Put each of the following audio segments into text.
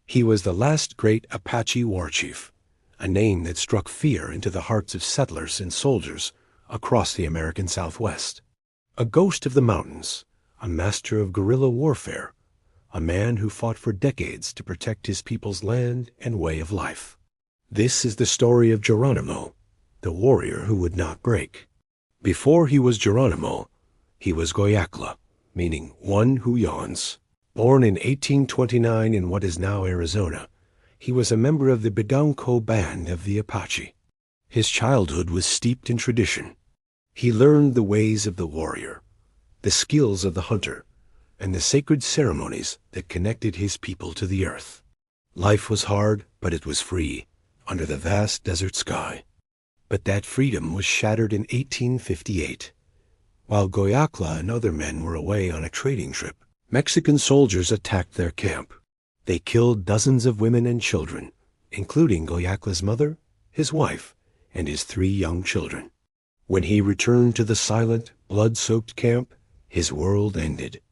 He was the last great Apache war chief, a name that struck fear into the hearts of settlers and soldiers across the American Southwest. A ghost of the mountains, a master of guerrilla warfare, a man who fought for decades to protect his people's land and way of life. This is the story of Geronimo, the warrior who would not break. Before he was Geronimo, he was Goyakla, meaning one who yawns. Born in 1829 in what is now Arizona, he was a member of the Bedonkohe band of the Apache. His childhood was steeped in tradition. He learned the ways of the warrior, the skills of the hunter, and the sacred ceremonies that connected his people to the earth. Life was hard, but it was free, under the vast desert sky. But that freedom was shattered in 1858. While Goyakla and other men were away on a trading trip, Mexican soldiers attacked their camp. They killed dozens of women and children, including Goyakla's mother, his wife, and his 3 young children. When he returned to the silent, blood-soaked camp, his world ended.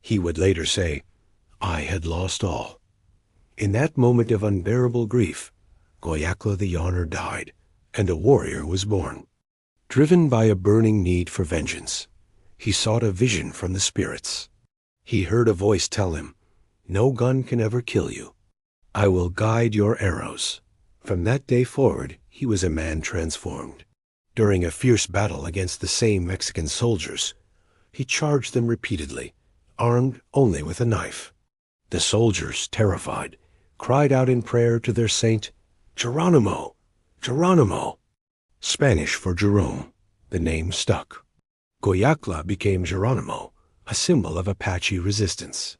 He would later say, "I had lost all." In that moment of unbearable grief, Goyakla the Yawner died, and a warrior was born. Driven by a burning need for vengeance, he sought a vision from the spirits. He heard a voice tell him, "No gun can ever kill you. I will guide your arrows." From that day forward, he was a man transformed. During a fierce battle against the same Mexican soldiers, he charged them repeatedly, armed only with a knife. The soldiers, terrified, cried out in prayer to their saint, "Geronimo! Geronimo!" Spanish for Jerome. The name stuck. Goyakla became Geronimo, a symbol of Apache resistance.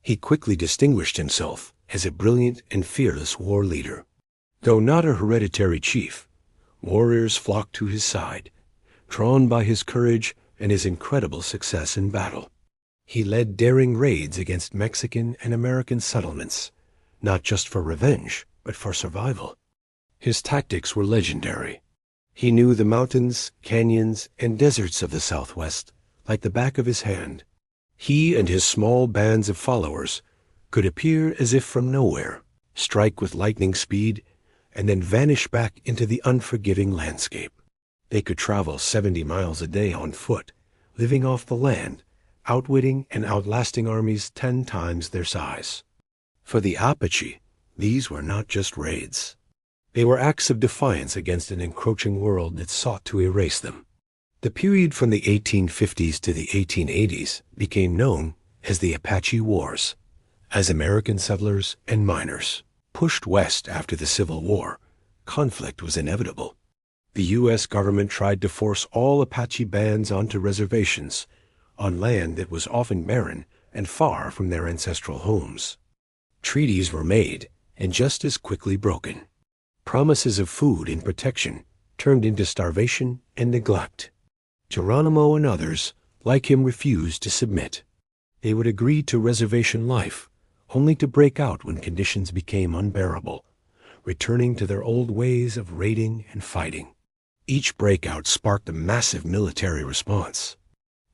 He quickly distinguished himself as a brilliant and fearless war leader. Though not a hereditary chief, warriors flocked to his side, drawn by his courage and his incredible success in battle. He led daring raids against Mexican and American settlements, not just for revenge, but for survival. His tactics were legendary. He knew the mountains, canyons, and deserts of the Southwest like the back of his hand. He and his small bands of followers could appear as if from nowhere, strike with lightning speed, and then vanish back into the unforgiving landscape. They could travel 70 miles a day on foot, living off the land, outwitting and outlasting armies 10 times their size. For the Apache, these were not just raids. They were acts of defiance against an encroaching world that sought to erase them. The period from the 1850s to the 1880s became known as the Apache Wars, as American settlers and miners pushed west after the Civil War. Conflict was inevitable. The U.S. government tried to force all Apache bands onto reservations, on land that was often barren and far from their ancestral homes. Treaties were made and just as quickly broken. Promises of food and protection turned into starvation and neglect. Geronimo and others, like him, refused to submit. They would agree to reservation life, only to break out when conditions became unbearable, returning to their old ways of raiding and fighting. Each breakout sparked a massive military response.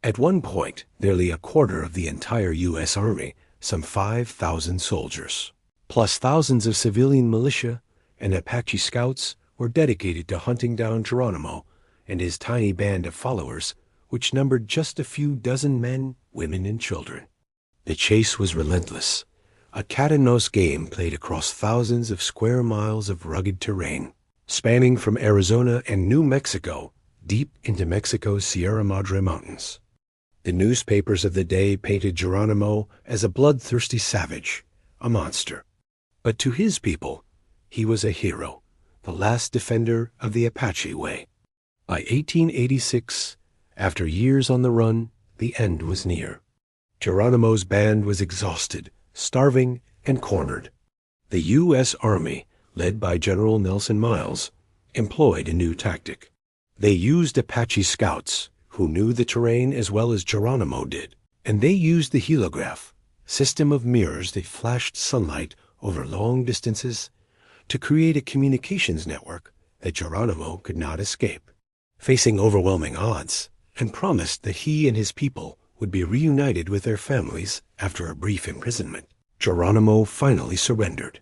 At one point, nearly a quarter of the entire U.S. Army, some 5,000 soldiers, plus thousands of civilian militia and Apache scouts, were dedicated to hunting down Geronimo and his tiny band of followers, which numbered just a few dozen men, women, and children. The chase was relentless, a cat-and-mouse game played across thousands of square miles of rugged terrain, spanning from Arizona and New Mexico deep into Mexico's Sierra Madre Mountains. The newspapers of the day painted Geronimo as a bloodthirsty savage, a monster. But to his people, he was a hero, the last defender of the Apache way. By 1886, after years on the run, the end was near. Geronimo's band was exhausted, starving, and cornered. The U.S. Army, led by General Nelson Miles, employed a new tactic. They used Apache scouts, who knew the terrain as well as Geronimo did, and they used the helograph, system of mirrors that flashed sunlight over long distances, to create a communications network that Geronimo could not escape. Facing overwhelming odds, and promised that he and his people would be reunited with their families after a brief imprisonment. Geronimo finally surrendered.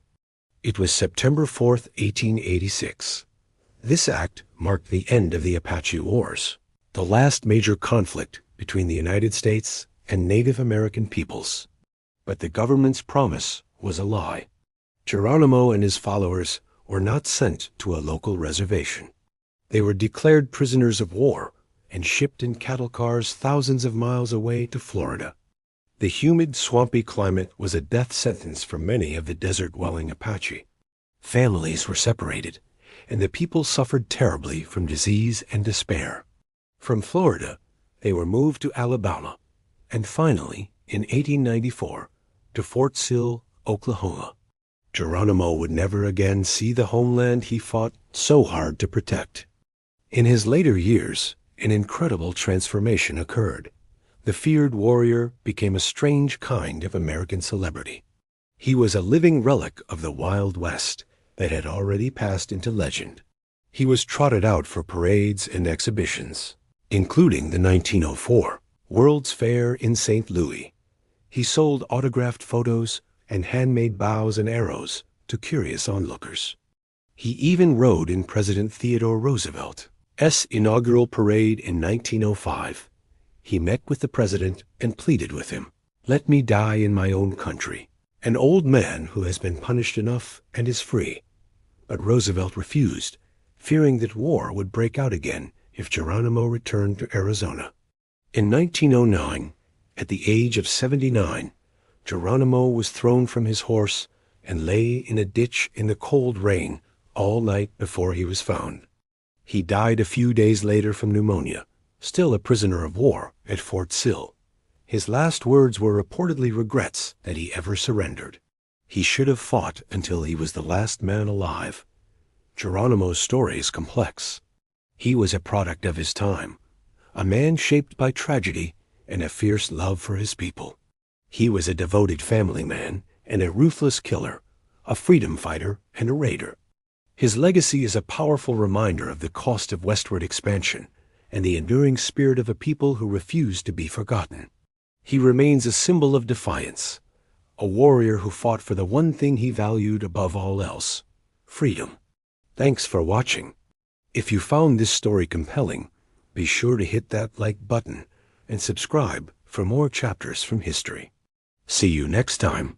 It was September 4th, 1886. This act marked the end of the Apache Wars, the last major conflict between the United States and Native American peoples. But the government's promise was a lie. Geronimo and his followers were not sent to a local reservation. They were declared prisoners of war and shipped in cattle cars thousands of miles away to Florida. The humid, swampy climate was a death sentence for many of the desert-dwelling Apache. Families were separated, and the people suffered terribly from disease and despair. From Florida, they were moved to Alabama, and finally, in 1894, to Fort Sill, Oklahoma. Geronimo would never again see the homeland he fought so hard to protect. In his later years, an incredible transformation occurred. The feared warrior became a strange kind of American celebrity. He was a living relic of the Wild West that had already passed into legend. He was trotted out for parades and exhibitions, including the 1904 World's Fair in St. Louis. He sold autographed photos and handmade bows and arrows to curious onlookers. He even rode in President Theodore Roosevelt's inaugural parade in 1905. He met with the president and pleaded with him, "Let me die in my own country, an old man who has been punished enough and is free." But Roosevelt refused, fearing that war would break out again if Geronimo returned to Arizona. In 1909, at the age of 79, Geronimo was thrown from his horse and lay in a ditch in the cold rain all night before he was found. He died a few days later from pneumonia, still a prisoner of war at Fort Sill. His last words were reportedly regrets that he ever surrendered. He should have fought until he was the last man alive. Geronimo's story is complex. He was a product of his time, a man shaped by tragedy and a fierce love for his people. He was a devoted family man and a ruthless killer, a freedom fighter and a raider. His legacy is a powerful reminder of the cost of westward expansion and the enduring spirit of a people who refused to be forgotten. He remains a symbol of defiance, a warrior who fought for the one thing he valued above all else: freedom. Thanks for watching. If you found this story compelling, be sure to hit that like button and subscribe for more chapters from history. See you next time.